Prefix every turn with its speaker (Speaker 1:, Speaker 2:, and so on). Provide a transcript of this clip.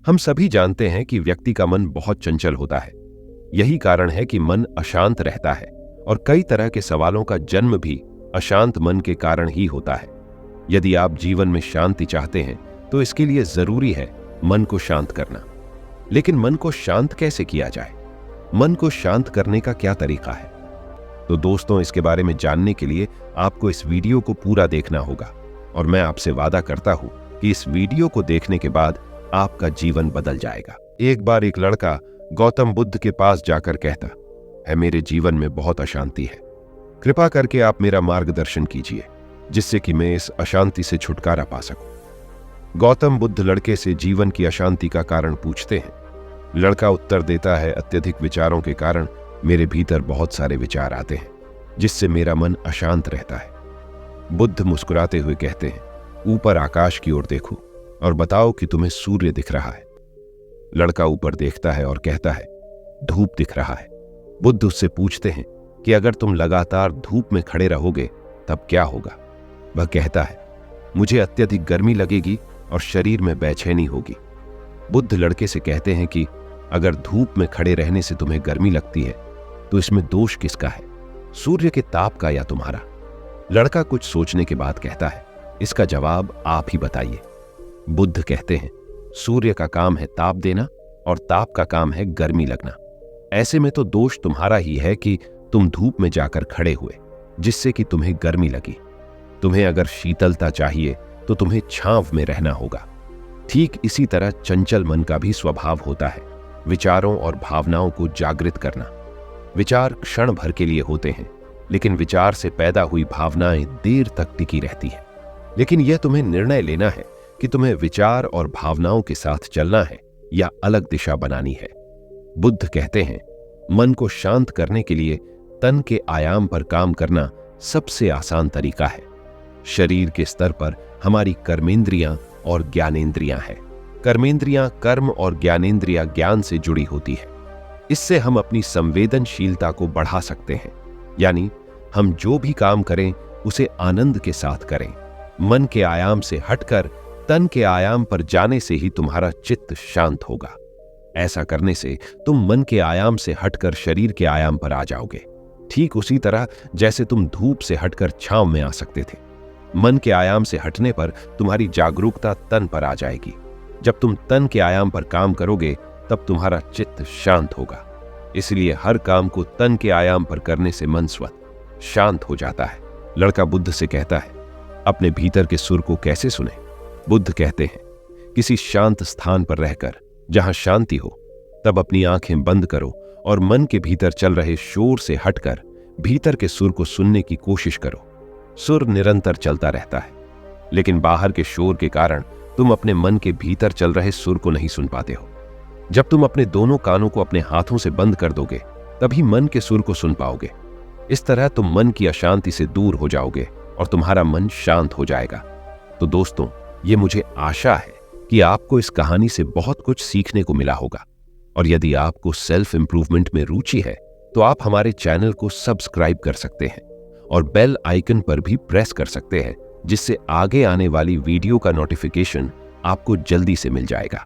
Speaker 1: हम सभी जानते हैं कि व्यक्ति का मन बहुत चंचल होता है। यही कारण है कि मन अशांत रहता है और कई तरह के सवालों का जन्म भी अशांत मन के कारण ही होता है। यदि आप जीवन में शांति चाहते हैं तो इसके लिए जरूरी है मन को शांत करना। लेकिन मन को शांत कैसे किया जाए? मन को शांत करने का क्या तरीका है? तो दोस्तों, इसके बारे में जानने के लिए आपको इस वीडियो को पूरा देखना होगा और मैं आपसे वादा करता हूं कि इस वीडियो को देखने के बाद आपका जीवन बदल जाएगा। एक बार एक लड़का गौतम बुद्ध के पास जाकर कहता है, मेरे जीवन में बहुत अशांति है, कृपा करके आप मेरा मार्गदर्शन कीजिए जिससे कि मैं इस अशांति से छुटकारा पा सकूं। गौतम बुद्ध लड़के से जीवन की अशांति का कारण पूछते हैं। लड़का उत्तर देता है, अत्यधिक विचारों के कारण मेरे भीतर बहुत सारे विचार आते हैं जिससे मेरा मन अशांत रहता है। बुद्ध मुस्कुराते हुए कहते हैं, ऊपर आकाश की ओर देखो और बताओ कि तुम्हें सूर्य दिख रहा है। लड़का ऊपर देखता है और कहता है, धूप दिख रहा है। बुद्ध उससे पूछते हैं कि अगर तुम लगातार धूप में खड़े रहोगे तब क्या होगा? वह कहता है, मुझे अत्यधिक गर्मी लगेगी और शरीर में बेचैनी होगी। बुद्ध लड़के से कहते हैं कि अगर धूप में खड़े रहने से तुम्हें गर्मी लगती है तो इसमें दोष किसका है, सूर्य के ताप का या तुम्हारा? लड़का कुछ सोचने के बाद कहता है, इसका जवाब आप ही बताइए। बुद्ध कहते हैं, सूर्य का काम है ताप देना और ताप का काम है गर्मी लगना। ऐसे में तो दोष तुम्हारा ही है कि तुम धूप में जाकर खड़े हुए जिससे कि तुम्हें गर्मी लगी। तुम्हें अगर शीतलता चाहिए तो तुम्हें छांव में रहना होगा। ठीक इसी तरह चंचल मन का भी स्वभाव होता है, विचारों और भावनाओं को जागृत करना। विचार क्षण भर के लिए होते हैं, लेकिन विचार से पैदा हुई भावनाएं देर तक टिकी रहती है। लेकिन यह तुम्हें निर्णय लेना है कि तुम्हें विचार और भावनाओं के साथ चलना है या अलग दिशा बनानी है। बुद्ध कहते हैं, मन को शांत करने के लिए तन के आयाम पर काम करना सबसे आसान तरीका है। शरीर के स्तर पर हमारी कर्मेंद्रियां और ज्ञानेंद्रियां हैं। कर्मेंद्रियां कर्म और ज्ञानेंद्रियां ज्ञान से जुड़ी होती है। इससे हम अपनी संवेदनशीलता को बढ़ा सकते हैं, यानी हम जो भी काम करें उसे आनंद के साथ करें। मन के आयाम से हटकर तन के आयाम पर जाने से ही तुम्हारा चित्त शांत होगा। ऐसा करने से तुम मन के आयाम से हटकर शरीर के आयाम पर आ जाओगे, ठीक उसी तरह जैसे तुम धूप से हटकर छांव में आ सकते थे। मन के आयाम से हटने पर तुम्हारी जागरूकता तन पर आ जाएगी। जब तुम तन के आयाम पर काम करोगे तब तुम्हारा चित्त शांत होगा। इसलिए हर काम को तन के आयाम पर करने से मन स्वतः शांत हो जाता है। लड़का बुद्ध से कहता है, अपने भीतर के सुर को कैसे सुने? बुद्ध कहते हैं, किसी शांत स्थान पर रहकर जहां शांति हो तब अपनी आंखें बंद करो और मन के भीतर चल रहे शोर से हटकर भीतर के सुर को सुनने की कोशिश करो। सुर निरंतर चलता रहता है, लेकिन बाहर के शोर के कारण तुम अपने मन के भीतर चल रहे सुर को नहीं सुन पाते हो। जब तुम अपने दोनों कानों को अपने हाथों से बंद कर दोगे तभी मन के सुर को सुन पाओगे। इस तरह तुम मन की अशांति से दूर हो जाओगे और तुम्हारा मन शांत हो जाएगा। तो दोस्तों, ये मुझे आशा है कि आपको इस कहानी से बहुत कुछ सीखने को मिला होगा। और यदि आपको सेल्फ इंप्रूवमेंट में रुचि है तो आप हमारे चैनल को सब्सक्राइब कर सकते हैं और बेल आइकन पर भी प्रेस कर सकते हैं, जिससे आगे आने वाली वीडियो का नोटिफिकेशन आपको जल्दी से मिल जाएगा।